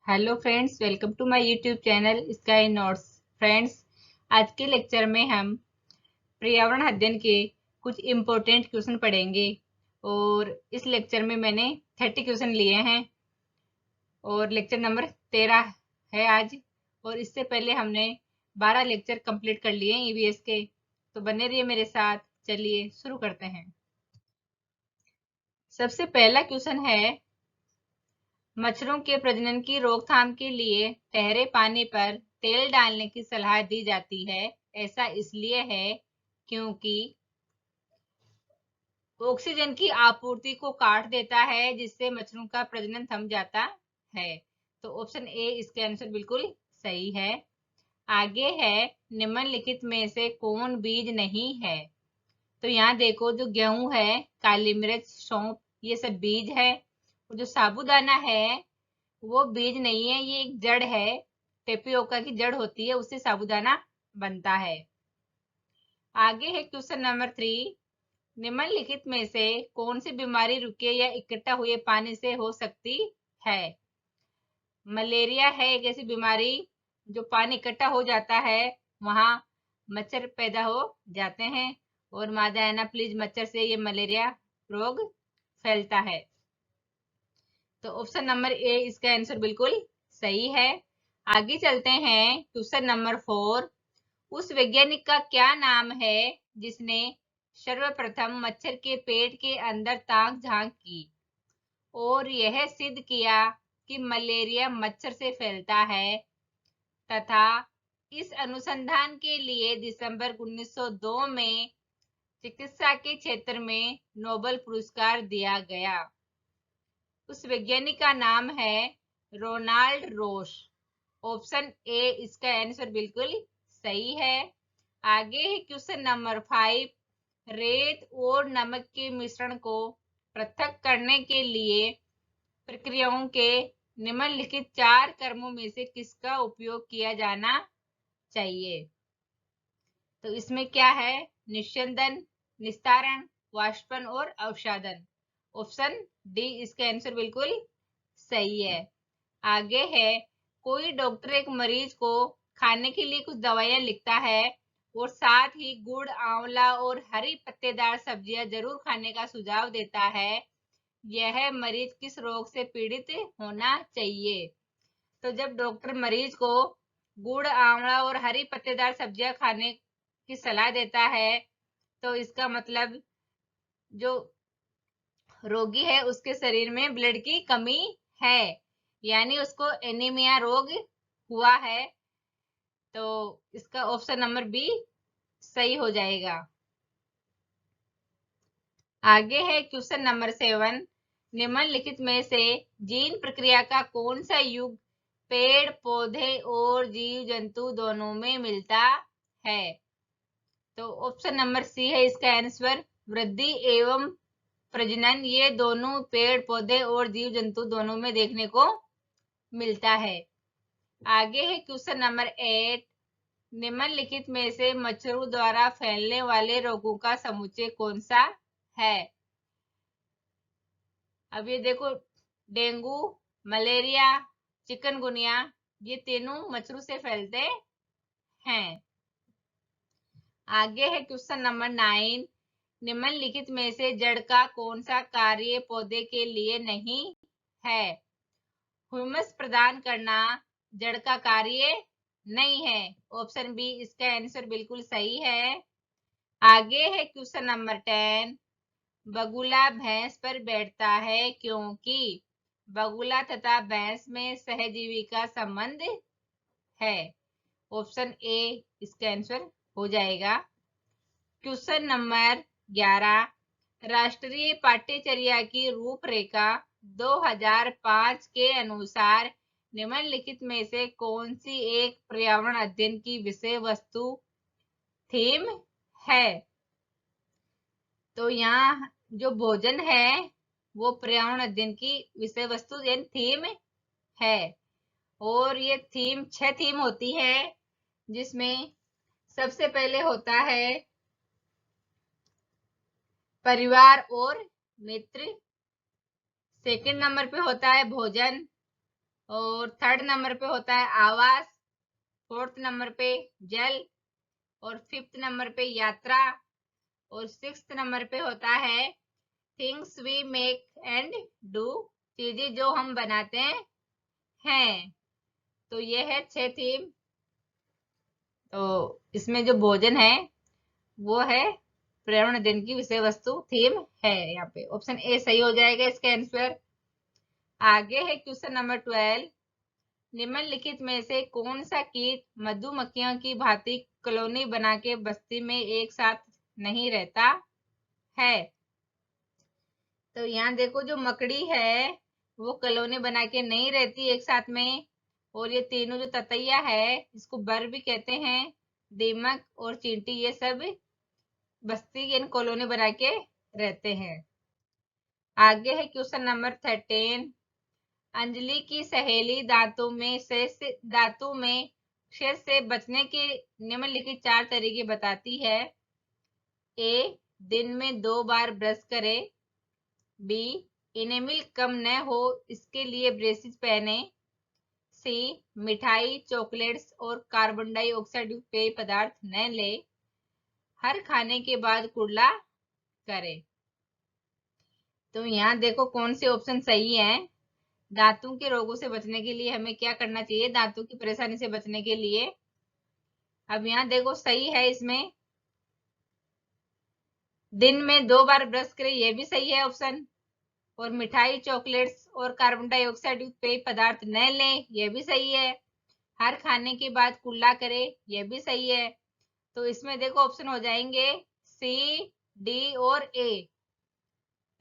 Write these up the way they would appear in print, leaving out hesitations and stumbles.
Hello friends, welcome to my YouTube channel Sky Notes. Friends, आज के lecture में हम पर्यावरण अध्ययन के कुछ इम्पोर्टेंट क्वेश्चन पढ़ेंगे और इस लेक्चर में मैंने 30 क्वेश्चन लिए हैं और लेक्चर नंबर 13 है आज। और इससे पहले हमने 12 लेक्चर कंप्लीट कर लिए हैं ईवीएस के। तो बने रहिए मेरे साथ। चलिए शुरू करते हैं। सबसे पहला क्वेश्चन है, मच्छरों के प्रजनन की रोकथाम के लिए ठहरे पानी पर तेल डालने की सलाह दी जाती है। ऐसा इसलिए है क्योंकि ऑक्सीजन की आपूर्ति को काट देता है, जिससे मच्छरों का प्रजनन थम जाता है। तो ऑप्शन ए इसका आंसर बिल्कुल सही है। आगे है, निम्नलिखित में से कौन बीज नहीं है? तो यहाँ देखो, जो गेहूं है, काली मिर्च, सौंफ, ये सब बीज है। और जो साबूदाना है वो बीज नहीं है, ये एक जड़ है। टेपियोका की जड़ होती है, उससे साबूदाना बनता है। आगे है क्वेश्चन नंबर 3। निम्नलिखित में से कौन सी बीमारी रुके या इकट्ठा हुए पानी से हो सकती है? मलेरिया है एक ऐसी बीमारी, जो पानी इकट्ठा हो जाता है वहां मच्छर पैदा हो जाते हैं और मादा एनाप्लिज मच्छर से ये मलेरिया रोग फैलता है। तो ऑप्शन नंबर ए इसका आंसर बिल्कुल सही है। आगे चलते हैं क्वेश्चन नंबर 4। उस वैज्ञानिक का क्या नाम है जिसने सर्वप्रथम मच्छर के पेट के अंदर ताक झांक की और यह सिद्ध किया कि मलेरिया मच्छर से फैलता है, तथा इस अनुसंधान के लिए दिसंबर 1902 में चिकित्सा के क्षेत्र में नोबेल पुरस्कार दिया गया। उस वैज्ञानिक का नाम है रोनाल्ड रोश। ऑप्शन ए इसका आंसर बिल्कुल सही है। आगे है क्वेश्चन नंबर 5। रेत और नमक के मिश्रण को पृथक करने के लिए प्रक्रियाओं के निम्नलिखित 4 क्रमों में से किसका उपयोग किया जाना चाहिए? तो इसमें क्या है? निस्यंदन, निस्तारण, वाष्पन और अवसादन। ऑप्शन डी इसका आंसर बिल्कुल सही है। आगे है, कोई डॉक्टर एक मरीज को खाने के लिए कुछ दवाइयां लिखता है और साथ ही गुड़, आंवला और हरी पत्तेदार सब्जियां जरूर खाने का सुझाव देता है। यह मरीज किस रोग से पीड़ित होना चाहिए? तो जब डॉक्टर मरीज को गुड़, आंवला और हरी पत्तेदार सब्जियां खाने की सलाह देता है, तो इसका मतलब जो रोगी है उसके शरीर में ब्लड की कमी है, यानी उसको एनीमिया रोग हुआ है। तो इसका ऑप्शन नंबर बी सही हो जाएगा। आगे है क्वेश्चन नंबर 7। निम्नलिखित में से जीन प्रक्रिया का कौन सा युग पेड़, पौधे और जीव जंतु दोनों में मिलता है? तो ऑप्शन नंबर सी है इसका आंसर। वृद्धि एवं प्रजनन ये दोनों पेड़, पौधे और जीव जंतु दोनों में देखने को मिलता है। आगे है क्वेश्चन नंबर 8। निम्नलिखित में से मच्छरों द्वारा फैलने वाले रोगों का समुच्चय कौन सा है? अब ये देखो, डेंगू, मलेरिया, चिकनगुनिया, ये तीनों मच्छरों से फैलते हैं। आगे है क्वेश्चन नंबर 9। निम्नलिखित में से जड़ का कौन सा कार्य पौधे के लिए नहीं है? ह्यूमस प्रदान करना जड़ का कार्य नहीं है। ऑप्शन बी इसका आंसर बिल्कुल सही है। आगे है क्वेश्चन नंबर 10। बगुला भैंस पर बैठता है क्योंकि बगुला तथा भैंस में सहजीवी का संबंध है। ऑप्शन ए इसका आंसर हो जाएगा। Question number 11। राष्ट्रीय पाठ्यचर्या की रूपरेखा 2005 के अनुसार निम्नलिखित में से कौन सी एक पर्यावरण अध्ययन की विषय वस्तु थीम है? तो यहाँ जो भोजन है वो पर्यावरण अध्ययन की विषय वस्तु यानी थीम है। और ये थीम 6 थीम होती है, जिसमें सबसे पहले होता है परिवार और मित्र। सेकंड नंबर पे होता है भोजन। और थर्ड नंबर पे होता है आवास, फोर्थ नंबर पे जल, और फिफ्थ नंबर पे यात्रा, और सिक्स्थ नंबर पे होता है things we make and do, चीजें जो हम बनाते हैं। तो ये है 6 थीम। तो इसमें जो भोजन है वो है पर्यावरण दिन की विषय वस्तु थीम है। यहाँ पे ऑप्शन ए सही हो जाएगा इसका आंसर। आगे है क्वेश्चन नंबर 12। निम्नलिखित में से कौन सा कीट मधुमक्खियों की भांति कॉलोनी बना के बस्ती में एक साथ नहीं रहता है? तो यहाँ देखो, जो मकड़ी है वो कॉलोनी बना के नहीं रहती एक साथ में। और ये तीनों जो ततैया है, इसको बर भी कहते हैं, दीमक और चींटी, ये सब बस्ती इन कॉलोनी बना के रहते हैं। आगे है क्वेश्चन नंबर 13। अंजलि की सहेली धातु में शेष से बचने के निम्नलिखित 4 तरीके बताती है। ए, दिन में 2 बार ब्रश करे। बी, इनेमिल कम न हो इसके लिए ब्रेसेस पहने। सी, मिठाई, चॉकलेट्स और कार्बन डाइऑक्साइड युक्त पेय पदार्थ न ले। हर खाने के बाद कुल्ला करे। तो यहाँ देखो कौन से ऑप्शन सही है। दांतों के रोगों से बचने के लिए हमें क्या करना चाहिए, दांतों की परेशानी से बचने के लिए। अब यहाँ देखो सही है इसमें, दिन में 2 बार ब्रश करें, ये भी सही है ऑप्शन। और मिठाई, चॉकलेट्स और कार्बन डाइऑक्साइड युक्त पेय पदार्थ न लें, ये भी सही है। हर खाने के बाद कुल्ला करे, ये भी सही है। तो इसमें देखो ऑप्शन हो जाएंगे सी, डी और ए,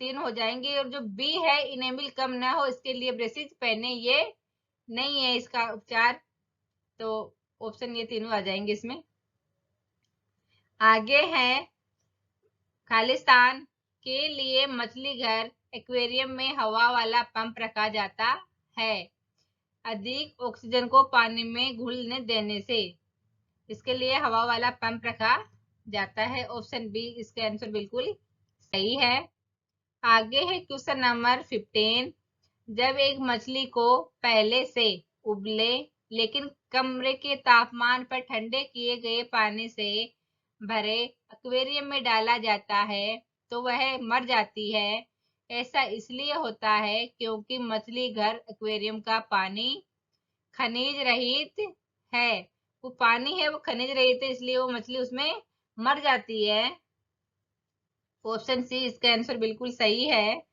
3 हो जाएंगे। और जो बी है, इनेमिल कम न हो इसके लिए ब्रेसिज पहने, ये नहीं है इसका उपचार। तो ऑप्शन ये तीनों आ जाएंगे इसमें। आगे है खालिस्तान के लिए मछली घर एक्वेरियम में हवा वाला पंप रखा जाता है अधिक ऑक्सीजन को पानी में घुलने देने से। इसके लिए हवा वाला पंप रखा जाता है। ऑप्शन बी इसका आंसर बिल्कुल सही है। आगे है क्वेश्चन नंबर 15। जब एक मछली को पहले से उबले लेकिन कमरे के तापमान पर ठंडे किए गए पानी से भरे एक्वेरियम में डाला जाता है तो वह मर जाती है। ऐसा इसलिए होता है क्योंकि मछली घर एक्वेरियम का पानी खनिज रहित है। वो पानी है वो खनिज रहित है, इसलिए वो मछली उसमें मर जाती है। ऑप्शन सी इसका आंसर बिल्कुल सही है।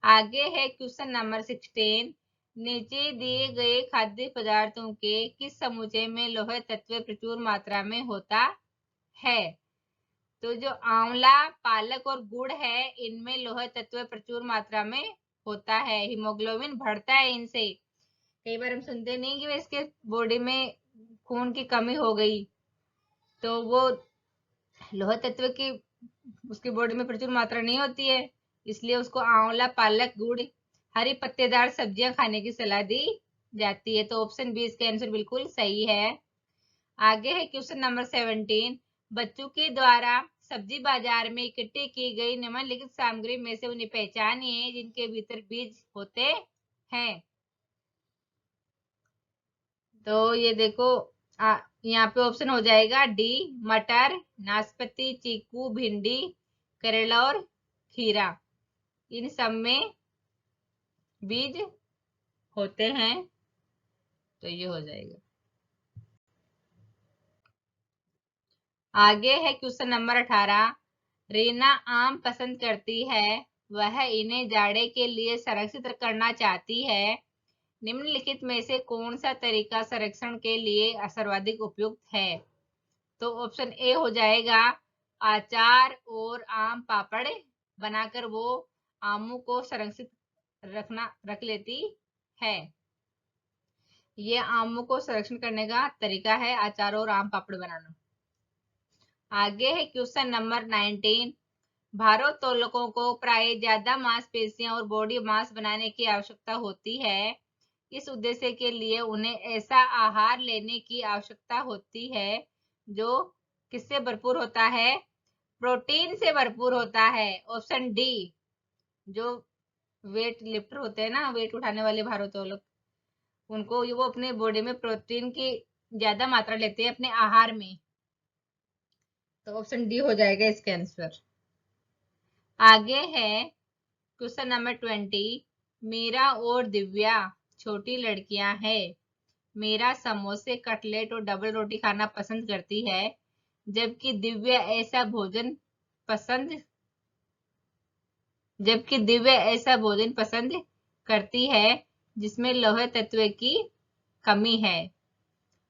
आगे है क्वेश्चन नंबर 16। नीचे दिए गए खाद्य पदार्थों के किस समुच्चय में लौह तत्व प्रचुर मात्रा में होता है? तो जो आंवला, पालक और गुड़ है, इनमें लौह तत्व प्रचुर मात्रा में होता है। हीमोग्लोबिन बढ़ता है इनसे। कई बार हम सुनते नहीं कि इसके बॉडी में खून की कमी हो गई, तो वो लौह तत्व की उसकी बॉडी में प्रचुर मात्रा नहीं होती है, इसलिए उसको आंवला, पालक, गुड़, हरी पत्तेदार सब्जियां खाने की सलाह दी जाती है। तो ऑप्शन बी इसका आंसर बिल्कुल सही है। आगे है क्वेश्चन नंबर 17। बच्चों के द्वारा सब्जी बाजार में इकट्ठी की गई निम्नलिखित सामग्री में से उन्हें पहचानिए जिनके भीतर बीज होते हैं। तो ये देखो, यहाँ पे ऑप्शन हो जाएगा डी, मटर, नाशपाती, चीकू, भिंडी, करेला और खीरा, इन सब में बीज होते हैं। तो ये हो जाएगा। आगे है क्वेश्चन नंबर 18। रीना आम पसंद करती है, वह इन्हें जाड़े के लिए संरक्षित करना चाहती है। निम्नलिखित में से कौन सा तरीका संरक्षण के लिए सर्वाधिक उपयुक्त है? तो ऑप्शन ए हो जाएगा अचार और आम पापड़ बनाकर वो आमों को संरक्षित रख लेती है। ये आमों को संरक्षण करने का तरीका है, अचार और आम पापड़ बनाना। आगे है क्वेश्चन नंबर 19। भारोत्तोलकों को प्राय ज्यादा मांसपेशियां और बॉडी मास बनाने की आवश्यकता होती है। इस उद्देश्य के लिए उन्हें ऐसा आहार लेने की आवश्यकता होती है जो किससे भरपूर होता है? प्रोटीन से भरपूर होता है। ऑप्शन डी, जो वेट लिफ्टर होते हैं ना, वेट उठाने वाले भारोत्तोलक, उनको वो अपने बॉडी में प्रोटीन की ज्यादा मात्रा लेते हैं अपने आहार में। तो ऑप्शन डी हो जाएगा इसका आंसर। आगे है क्वेश्चन नंबर 20। मीरा और दिव्या छोटी लड़कियां हैं। मीरा समोसे, कटलेट और डबल रोटी खाना पसंद करती है, जबकि दिव्या ऐसा भोजन पसंद करती है जिसमें लौह तत्व की कमी है।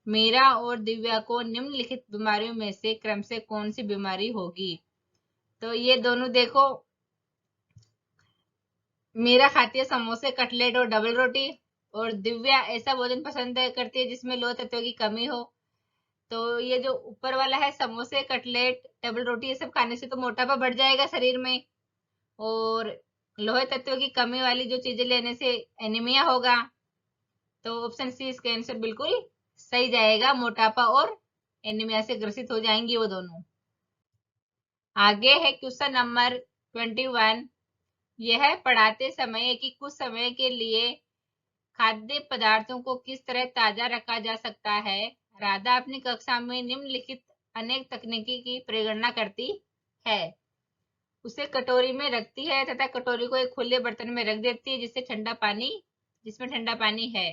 मीरा और दिव्या को निम्नलिखित बीमारियों में से क्रम से कौन सी बीमारी होगी? तो ये दोनों देखो, मीरा खाती है समोसे, कटलेट और डबल रोटी, और दिव्या ऐसा भोजन पसंद करती है जिसमें लौह तत्व की कमी हो। तो ये जो ऊपर वाला है समोसे, कटलेट, डबल रोटी, ये सब खाने से तो मोटापा बढ़ जाएगा शरीर में, और लोहे तत्व की कमी वाली जो चीजें लेने से एनीमिया होगा। तो ऑप्शन सी इसका आंसर बिल्कुल सही जाएगा, मोटापा और एनीमिया से ग्रसित हो जाएंगी वो दोनों। आगे है क्वेश्चन नंबर 21। यह पढ़ाते समय कि कुछ समय के लिए खाद्य पदार्थों को किस तरह ताजा रखा जा सकता है। राधा अपनी कक्षा में निम्नलिखित अनेक तकनीकी की प्रगणना करती है। उसे कटोरी में रखती है तथा कटोरी को एक खुले बर्तन में रख देती है जिसमें ठंडा पानी है।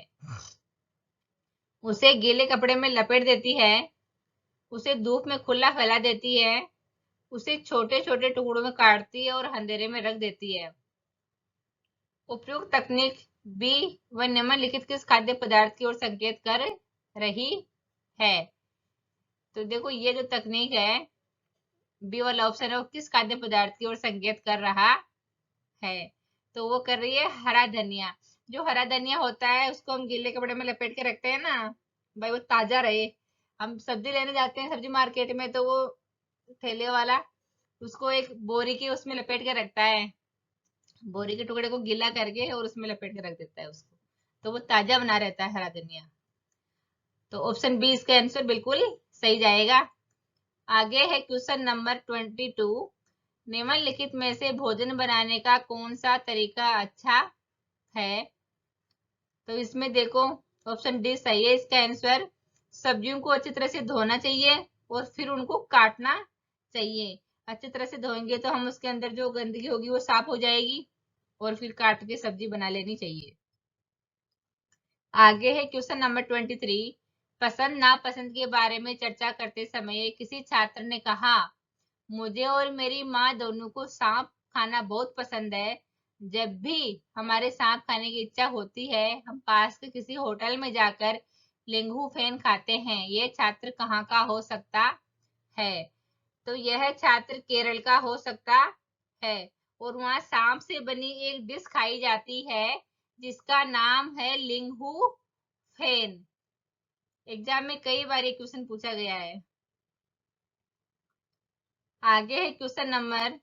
उसे गीले कपड़े में लपेट देती है। उसे धूप में खुला फैला देती है। उसे छोटे छोटे टुकड़ों में काटती है और अंधेरे में रख देती है। उपयुक्त तकनीक बी व निम्नलिखित किस खाद्य पदार्थ की ओर संकेत कर रही है? तो देखो ये जो तकनीक है, बी वाला ऑप्शन है, वो किस खाद्य पदार्थ की ओर संकेत कर रहा है? तो वो कर रही है हरा धनिया। जो हरा धनिया होता है उसको हम गीले कपड़े में लपेट के रखते हैं ना भाई, वो ताजा रहे। हम सब्जी लेने जाते हैं सब्जी मार्केट में, तो वो ठेले वाला उसको एक बोरी की उसमें लपेट के रखता है, बोरी के टुकड़े को गीला करके और उसमें लपेट के रख देता है उसको, तो वो ताजा बना रहता है हरा धनिया। तो ऑप्शन बी इसका आंसर बिल्कुल सही जाएगा। आगे है क्वेश्चन नंबर 22। निम्नलिखित में से भोजन बनाने का कौन सा तरीका अच्छा है? तो इसमें देखो ऑप्शन डी सही है इसका आंसर। सब्जियों को अच्छी तरह से धोना चाहिए और फिर उनको काटना चाहिए। अच्छी तरह से धोएंगे तो हम उसके अंदर जो गंदगी होगी वो साफ हो जाएगी, और फिर काट के सब्जी बना लेनी चाहिए। आगे है क्वेश्चन नंबर 23। पसंद नापसंद के बारे में चर्चा करते समय किसी छात्र ने कहा, मुझे और मेरी माँ दोनों को सांप खाना बहुत पसंद है। जब भी हमारे सांप खाने की इच्छा होती है हम पास के किसी होटल में जाकर लिंगू फेन खाते हैं। यह छात्र कहाँ का हो सकता है? तो यह छात्र केरल का हो सकता है, और वहां सांप से बनी एक डिश खाई जाती है जिसका नाम है लिंगू फेन। एग्जाम में कई बार ये क्वेश्चन पूछा गया है। आगे है क्वेश्चन नंबर,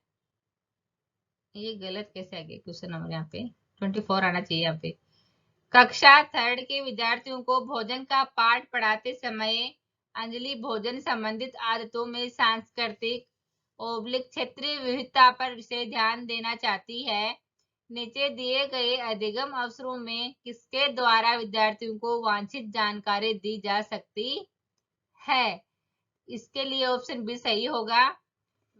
ये गलत कैसे आ गया क्वेश्चन नंबर, यहाँ पे 24 आना चाहिए यहाँ पे। कक्षा 3 के विद्यार्थियों को भोजन का पाठ पढ़ाते समय अंजलि भोजन संबंधित आदतों में सांस्कृतिक क्षेत्रीय विविधता पर विशेष ध्यान देना चाहती है। नीचे दिए गए अधिगम अवसरों में किसके द्वारा विद्यार्थियों को वांछित जानकारी दी जा सकती है? इसके लिए ऑप्शन बी सही होगा।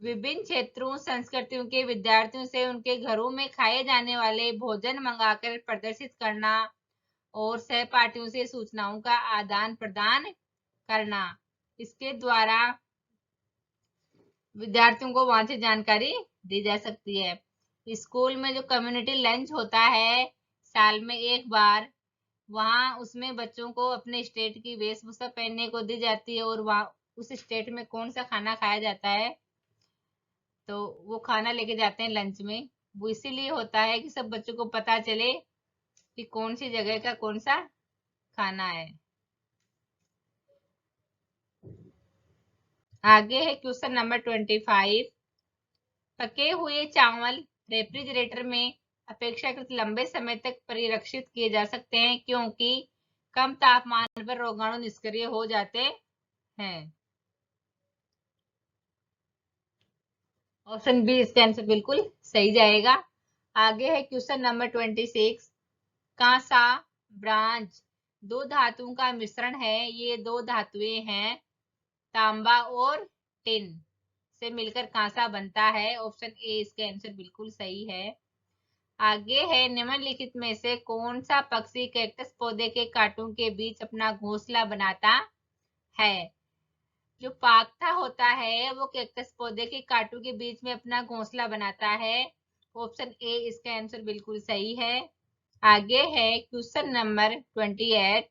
विभिन्न क्षेत्रों संस्कृतियों के विद्यार्थियों से उनके घरों में खाए जाने वाले भोजन मंगाकर प्रदर्शित करना और सहपाठियों से सूचनाओं का आदान प्रदान करना। इसके द्वारा विद्यार्थियों को वांछित जानकारी दी जा सकती है। स्कूल में जो कम्युनिटी लंच होता है साल में एक बार, वहां उसमें बच्चों को अपने स्टेट की वेशभूषा पहनने को दी जाती है, और वहां उस स्टेट में कौन सा खाना खाया जाता है तो वो खाना लेके जाते हैं लंच में। वो इसीलिए होता है कि सब बच्चों को पता चले कि कौन सी जगह का कौन सा खाना है। आगे है क्वेश्चन नंबर 25। पके हुए चावल रेफ्रिजरेटर में अपेक्षाकृत लंबे समय तक परिरक्षित किए जा सकते हैं क्योंकि कम तापमान पर रोगाणु निष्क्रिय हो जाते हैं। ऑप्शन बी इसका आंसर बिल्कुल सही जाएगा। आगे है क्वेश्चन नंबर 26। कांसा, ब्रांच, दो धातुओं का मिश्रण है, ये दो धातुएं हैं तांबा और टिन से मिलकर कांसा बनता है। ऑप्शन ए इसका आंसर बिल्कुल सही है। आगे है निम्नलिखित में से कौन सा पक्षी कैक्टस पौधे के कांटों के बीच अपना घोंसला बनाता है। जो पाखता होता है वो कैक्टस पौधे के कांटों के बीच में अपना घोंसला बनाता है। ऑप्शन ए इसका आंसर बिल्कुल सही है। आगे है क्वेश्चन नंबर 28।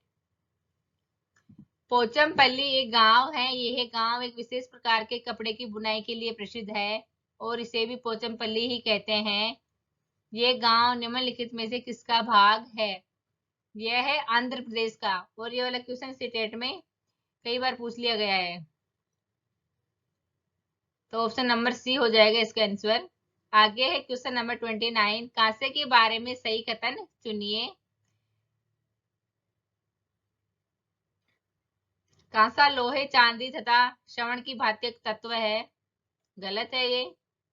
पोचमपल्ली एक गांव है। यह गांव एक विशेष प्रकार के कपड़े की बुनाई के लिए प्रसिद्ध है और इसे भी पोचमपल्ली ही कहते हैं। ये गांव निम्नलिखित में से किसका भाग है। यह है आंध्र प्रदेश का, और ये वाला क्वेश्चन स्टेट में कई बार पूछ लिया गया है, तो ऑप्शन नंबर सी हो जाएगा इसका आंसर। आगे है क्वेश्चन नंबर 29। कांसे के बारे में सही कथन चुनिए। कांसा लोहे, चांदी तथा श्रवण की भांति तत्व है। गलत है ये।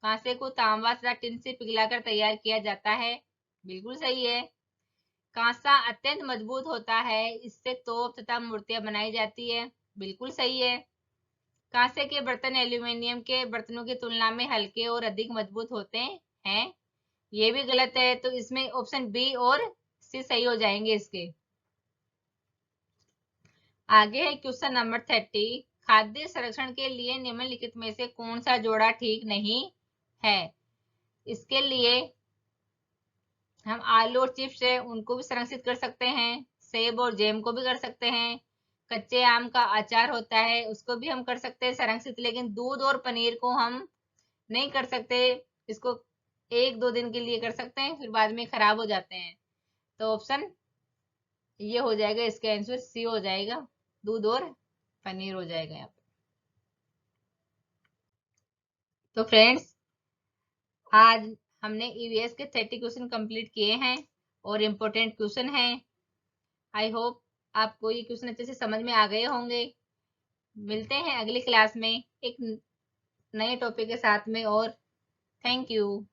कांसे को तांबा तथा टिन से पिघलाकर तैयार किया जाता है। बिल्कुल सही है। कांसा अत्यंत मजबूत होता है, इससे तोप तथा मूर्तियां बनाई जाती है। बिल्कुल सही है। कांसे के बर्तन एल्यूमिनियम के बर्तनों की तुलना में हल्के और अधिक मजबूत होते हैं। ये भी गलत है, तो इसमें ऑप्शन बी और सी सही हो जाएंगे इसके। आगे है क्वेश्चन नंबर 30। खाद्य संरक्षण के लिए निम्नलिखित में से कौन सा जोड़ा ठीक नहीं है। इसके लिए हम आलू और चिप्स है उनको भी संरक्षित कर सकते हैं, सेब और जैम को भी कर सकते हैं, कच्चे आम का अचार होता है उसको भी हम कर सकते हैं संरक्षित, लेकिन दूध और पनीर को हम नहीं कर सकते। इसको एक दो दिन के लिए कर सकते हैं, फिर बाद में खराब हो जाते हैं। तो ऑप्शन ये हो जाएगा, इसका आंसर सी हो जाएगा, दूध और पनीर हो जाएगा यहाँ पे। तो फ्रेंड्स, आज हमने ईवीएस के 30 क्वेश्चन कंप्लीट किए हैं और इम्पोर्टेंट क्वेश्चन हैं। आई होप आपको ये क्वेश्चन अच्छे से समझ में आ गए होंगे। मिलते हैं अगली क्लास में एक नए टॉपिक के साथ में, और थैंक यू।